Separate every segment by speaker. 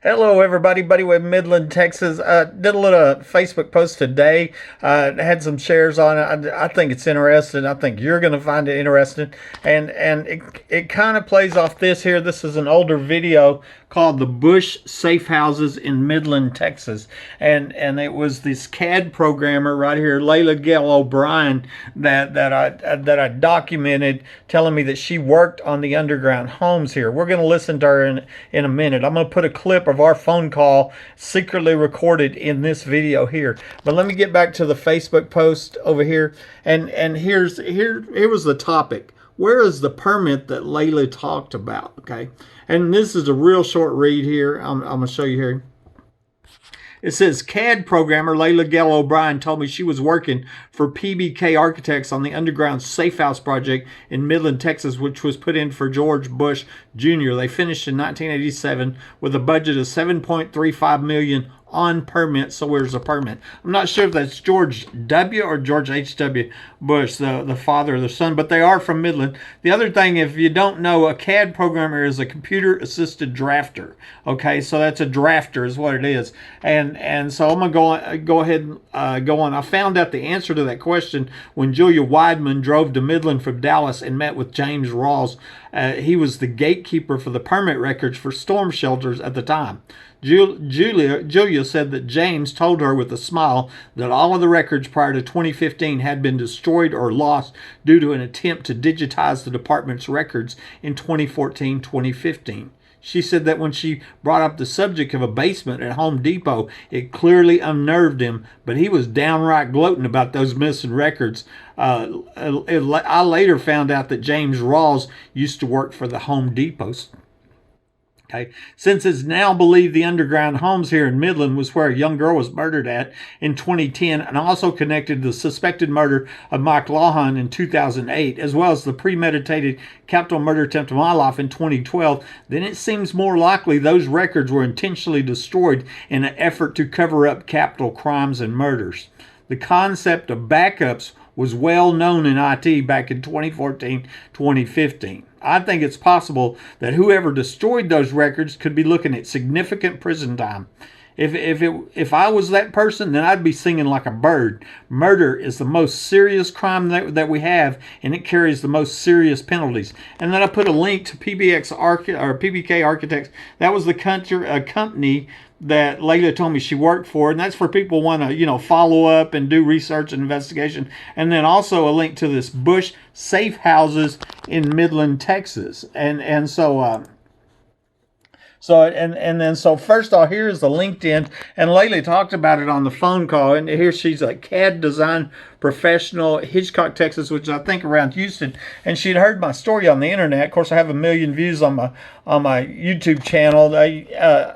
Speaker 1: Hello, everybody. Buddy with Midland, Texas. Did a little Facebook post today. Had some shares on it. I think it's interesting. I think you're going to find it interesting. And it kind of plays off this here. This is an older video called "The Bush Safe Houses in Midland, Texas," and it was this CAD programmer right here, Layla-Gayle O'Brien, that I documented, telling me that she worked on the underground homes here. We're going to listen to her in a minute. I'm going to put a clip of our phone call secretly recorded in this video here. But let me get back to the Facebook post over here, and here was the topic. Where is the permit that Layla talked about? Okay, and this is a real short read here. I'm going to show you here. It says, CAD programmer Layla-Gayle O'Brien told me she was working for PBK Architects on the underground safe house project in Midland, Texas, which was put in for George Bush Jr. They finished in 1987 with a budget of $7.35 million on permit. So where's the permit? I'm not sure if that's George W. or George H.W. Bush, the father or the son, but they are from Midland. The other thing, if you don't know, a CAD programmer is a computer-assisted drafter. Okay, so that's a drafter is what it is. And so I'm gonna go ahead and go on. I found out the answer to that question when Julia Weidemann drove to Midland from Dallas and met with James Rawls. He was the gatekeeper for the permit records for storm shelters at the time. Julia said that James told her with a smile that all of the records prior to 2015 had been destroyed or lost due to an attempt to digitize the department's records in 2014-2015. She said that when she brought up the subject of a basement at Home Depot, it clearly unnerved him, but he was downright gloating about those missing records. I later found out that James Rawls used to work for the Home Depots. Okay. Since it's now believed the underground homes here in Midland was where a young girl was murdered at in 2010 and also connected to the suspected murder of Mike Lawhon in 2008, as well as the premeditated capital murder attempt of my life in 2012, then it seems more likely those records were intentionally destroyed in an effort to cover up capital crimes and murders. The concept of backups was well known in IT back in 2014-2015. I think it's possible that whoever destroyed those records could be looking at significant prison time. If I was that person, then I'd be singing like a bird. Murder is the most serious crime that we have, and it carries the most serious penalties. And then I put a link to PBK Architects. That was the company that Layla told me she worked for, and that's for people who want to, follow up and do research and investigation. And then also a link to this Bush Safe Houses in Midland, Texas. And so first off, here's the LinkedIn, and Layla talked about it on the phone call, and here she's a CAD design professional, Hitchcock, Texas, which I think around Houston, and she'd heard my story on the internet. Of course, I have 1 million views on my YouTube channel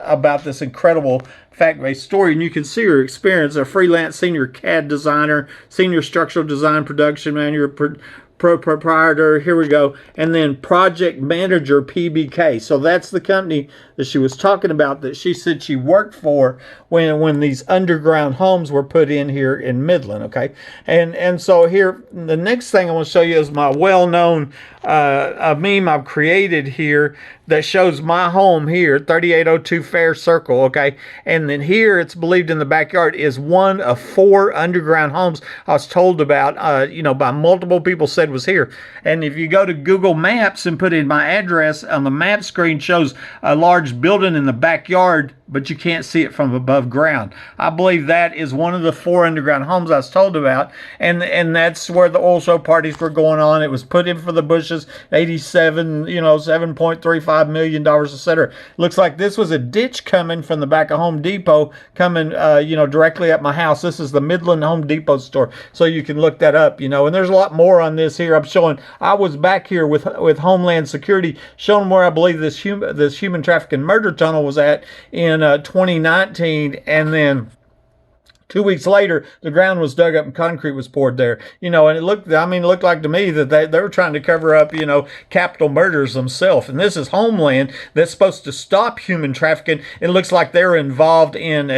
Speaker 1: about this incredible fact-based story, and you can see her experience: a freelance senior CAD designer, senior structural design production manager, proprietor, here we go, and then project manager PBK. So that's the company that she was talking about, that she said she worked for when these underground homes were put in here in Midland. Okay, and so here the next thing I want to show you is my well-known meme I've created here that shows my home here, 3802 Fair Circle. Okay, and then here it's believed in the backyard is one of 4 underground homes I was told about, by multiple people said was here. And if you go to Google Maps and put in my address on the map screen, shows a large building in the backyard, but you can't see it from above ground. I believe that is one of the 4 underground homes I was told about, and that's where the oil show parties were going on. It was put in for the Bushes, 87, $7.35 million, etc. Looks like this was a ditch coming from the back of Home Depot, coming, directly at my house. This is the Midland Home Depot store, so you can look that up, and there's a lot more on this here. I'm showing, I was back here with Homeland Security, showing where I believe this human trafficking murder tunnel was at in 2019, and then 2 weeks later, the ground was dug up and concrete was poured there. And it looked like to me that they were trying to cover up, capital murders themselves. And this is Homeland that's supposed to stop human trafficking. It looks like they're involved in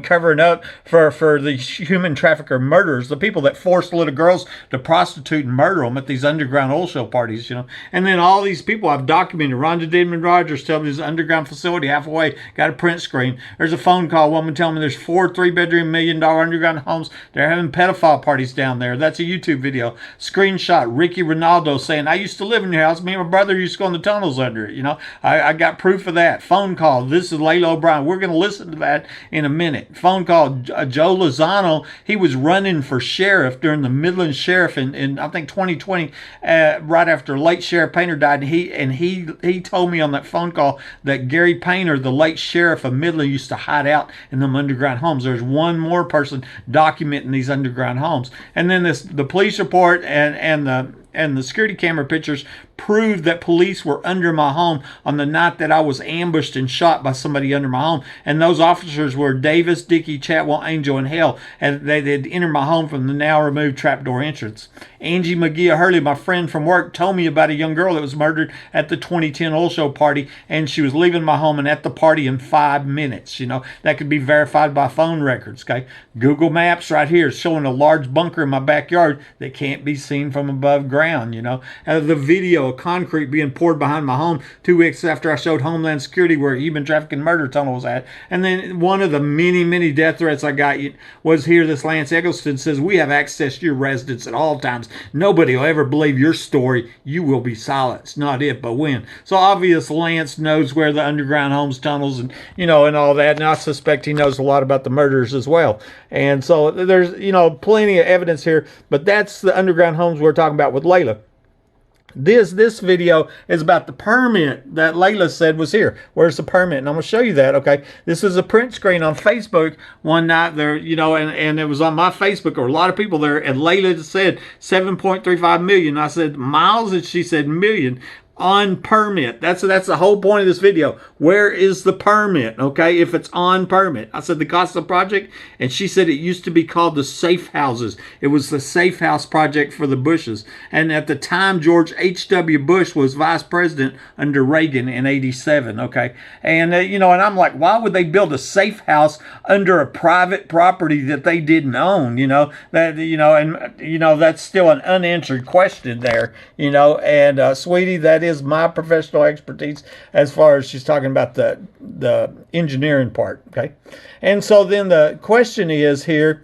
Speaker 1: covering up for the human trafficker murderers, the people that forced little girls to prostitute and murder them at these underground oil show parties, And then all these people I've documented. Rhonda Denman Rogers tells me there's an underground facility half away, got a print screen. There's a phone call, woman telling me there's 4 3-bedroom $1 million underground homes. They're having pedophile parties down there. That's a YouTube video. Screenshot, Ricky Ronaldo saying, I used to live in your house. Me and my brother used to go in the tunnels under it. I got proof of that. Phone call. This is Layla O'Brien. We're going to listen to that in a minute. Phone call, Joe Lozano. He was running for sheriff during the Midland sheriff in I think 2020, right after late Sheriff Painter died. And he told me on that phone call that Gary Painter, the late sheriff of Midland, used to hide out in them underground homes. There's one more person documenting these underground homes. And then the police report and the security camera pictures proved that police were under my home on the night that I was ambushed and shot by somebody under my home. And those officers were Davis, Dickey, Chatwell, Angel, and Hale. And they'd entered my home from the now removed trapdoor entrance. Angie McGee Hurley, my friend from work, told me about a young girl that was murdered at the 2010 oil show party, and she was leaving my home and at the party in 5 minutes. That could be verified by phone records. Okay, Google Maps right here is showing a large bunker in my backyard that can't be seen from above ground. The video of concrete being poured behind my home 2 weeks after I showed Homeland Security where a human trafficking murder tunnel was at. And then one of the many death threats I got was here. This Lance Eggleston says, we have access to your residence at all times. Nobody will ever believe your story. You will be silenced. Not if, but when. So obvious Lance knows where the underground homes, tunnels, and and all that. And I suspect he knows a lot about the murders as well. And so there's plenty of evidence here. But that's the underground homes we're talking about with Layla. This video is about the permit that Layla said was here. Where's the permit? And I'm going to show you that, okay? This is a print screen on Facebook one night there, and it was on my Facebook. There were a lot of people there, and Layla said 7.35 million. I said miles, and she said million. On permit. That's the whole point of this video. Where is the permit? Okay, if it's on permit. I said the cost of the project, and she said it used to be called the Safe Houses. It was the Safe House project for the Bushes. And at the time, George H.W. Bush was vice president under Reagan in '87. Okay, and and I'm like, why would they build a safe house under a private property that they didn't own? That's still an unanswered question there. And sweetie, that is my professional expertise as far as she's talking about the engineering part. Okay, and so then the question is here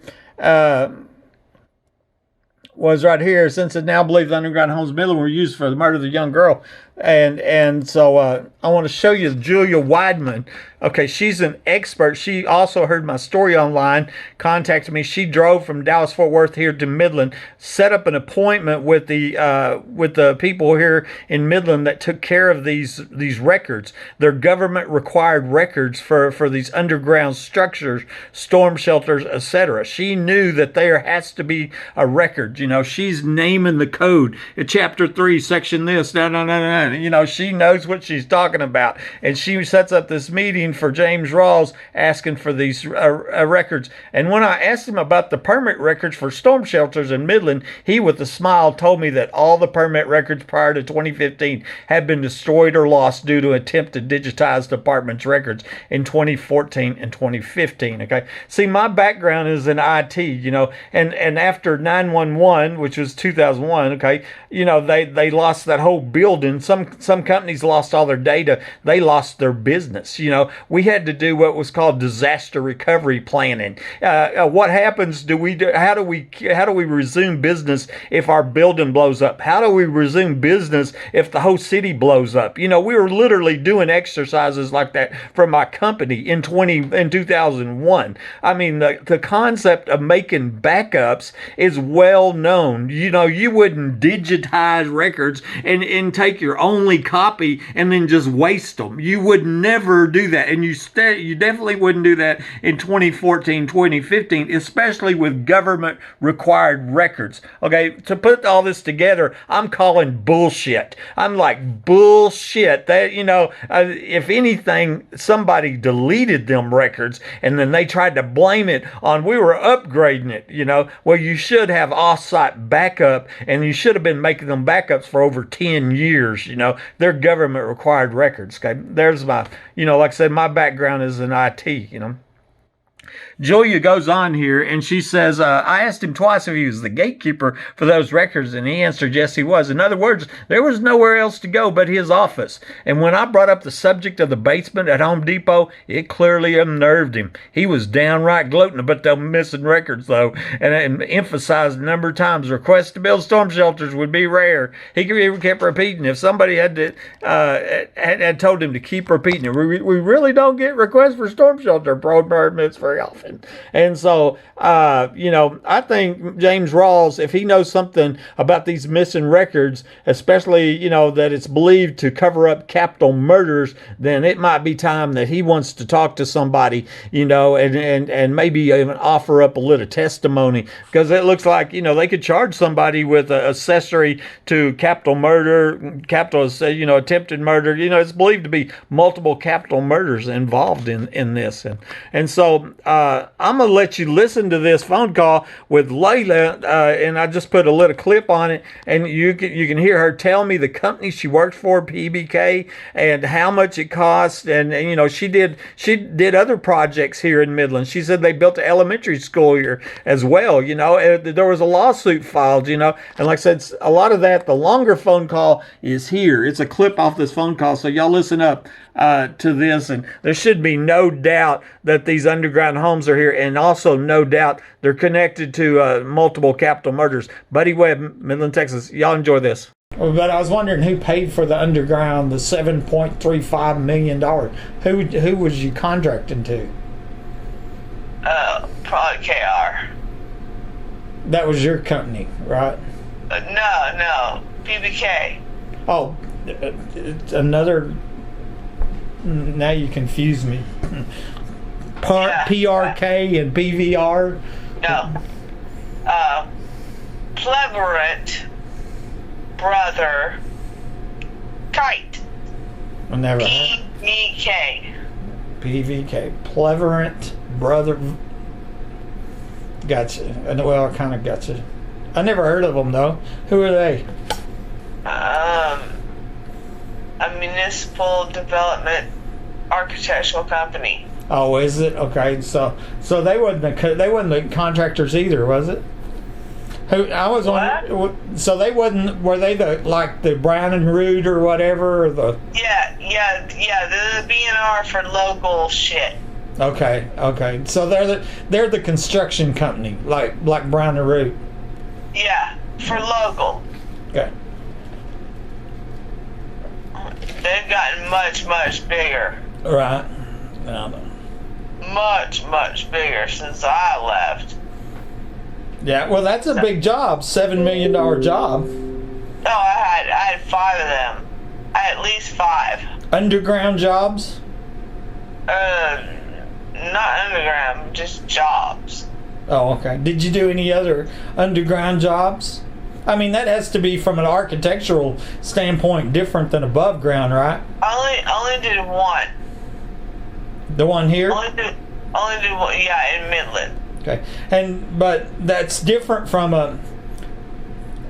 Speaker 1: was right here, since it now believes the underground homes in Midland were used for the murder of the young girl. And so I want to show you Julia Weidemann. Okay, she's an expert. She also heard my story online, contacted me. She drove from Dallas-Fort Worth here to Midland, set up an appointment with the people here in Midland that took care of these records. They're government required records for these underground structures, storm shelters, etc. She knew that there has to be a record. She's naming the code. In Chapter 3, Section this, no. She knows what she's talking about. And she sets up this meeting for James Rawls asking for these records. And when I asked him about the permit records for storm shelters in Midland, he, with a smile, told me that all the permit records prior to 2015 had been destroyed or lost due to an attempt to digitize the department's records in 2014 and 2015. Okay. See, my background is in IT, and after 911, which was 2001, okay, they lost that whole building. Some companies lost all their data. They lost their business. We had to do what was called disaster recovery planning. What happens? How do we resume business if our building blows up? How do we resume business if the whole city blows up? We were literally doing exercises like that for my company in 2001. I mean, the concept of making backups is well known. You wouldn't digitize records and take your only copy and then just waste them. You would never do that. And you definitely wouldn't do that in 2014, 2015, especially with government required records. Okay, to put all this together, I'm calling bullshit. I'm like, bullshit. That, if anything, somebody deleted them records and then they tried to blame it on we were upgrading it, well, you should have off-site backup, and you should have been making them backups for over 10 years. They're government required records. Okay, there's my, like I said, my background is in IT. Julia goes on here and she says, I asked him twice if he was the gatekeeper for those records, and he answered yes, he was. In other words, there was nowhere else to go but his office. And when I brought up the subject of the basement at Home Depot, it clearly unnerved him. He was downright gloating about them missing records, though, and emphasized a number of times requests to build storm shelters would be rare. He kept repeating, if somebody had told him to keep repeating it, we really don't get requests for storm shelter permits very often. And so, I think James Rawls, if he knows something about these missing records, especially, that it's believed to cover up capital murders, then it might be time that he wants to talk to somebody, and maybe even offer up a little testimony, because it looks like, they could charge somebody with accessory to capital murder, attempted murder. It's believed to be multiple capital murders involved in this. And so, I'm going to let you listen to this phone call with Layla, and I just put a little clip on it, and you can hear her tell me the company she worked for, PBK, and how much it cost. And she did other projects here in Midland. She said they built an elementary school here as well. There was a lawsuit filed. And like I said, a lot of that, the longer phone call is here. It's a clip off this phone call, so y'all listen up to this, and there should be no doubt that these underground homes are here, and also no doubt they're connected to multiple capital murders. Buddy Webb, Midland, Texas. Y'all enjoy this. But I was wondering who paid for the underground, the $7.35 million. Who was you contracting to?
Speaker 2: Probably KR.
Speaker 1: That was your company, right?
Speaker 2: No, PBK.
Speaker 1: Oh, another. Now you confuse me. PRK and PVR?
Speaker 2: No. Pleverant brother Kite.
Speaker 1: I never
Speaker 2: PVK.
Speaker 1: PVK. Pleverant brother. Gotcha. Well, I kind of gotcha. I never heard of them, though. Who are they?
Speaker 2: A municipal development architectural company.
Speaker 1: Oh, is it? Okay, so they wasn't the contractors either, was it? Who I was on. So they wasn't. Were they the Brown and Root or whatever? Or the
Speaker 2: Yeah. They're the B&R for local shit.
Speaker 1: Okay. So they're the construction company, like Brown and Root.
Speaker 2: Yeah, for local.
Speaker 1: Okay.
Speaker 2: They've gotten much, much bigger.
Speaker 1: Right.
Speaker 2: Much bigger since I left.
Speaker 1: Yeah, well, that's a big job. $7 million job.
Speaker 2: No, I had 5 of them. I had at least 5.
Speaker 1: Underground jobs?
Speaker 2: Not underground, just jobs.
Speaker 1: Oh, okay. Did you do any other underground jobs? I mean, that has to be, from an architectural standpoint, different than above ground, right?
Speaker 2: Only did one.
Speaker 1: The one here?
Speaker 2: Only did one, yeah, in Midland.
Speaker 1: Okay, but that's different from a.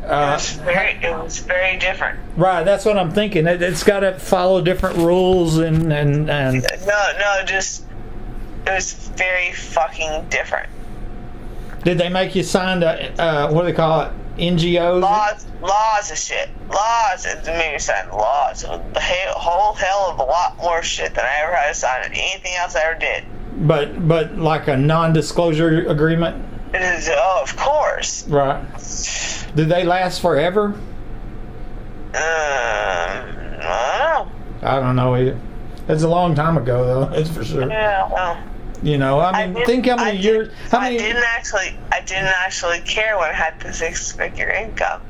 Speaker 2: It was very different.
Speaker 1: Right, that's what I'm thinking. It's got to follow different rules and.
Speaker 2: No, just it was very fucking different.
Speaker 1: Did they make you sign what do they call it? NGOs?
Speaker 2: Laws and shit. Laws. It made me sign laws. A whole hell of a lot more shit than I ever had to sign in anything else I ever did.
Speaker 1: But like a non-disclosure agreement?
Speaker 2: It is, of course.
Speaker 1: Right. Did they last forever?
Speaker 2: I don't know.
Speaker 1: I don't know either. It's a long time ago, though. It's for sure.
Speaker 2: Yeah, well.
Speaker 1: Think how many years.
Speaker 2: I didn't actually care when I had the 6-figure income.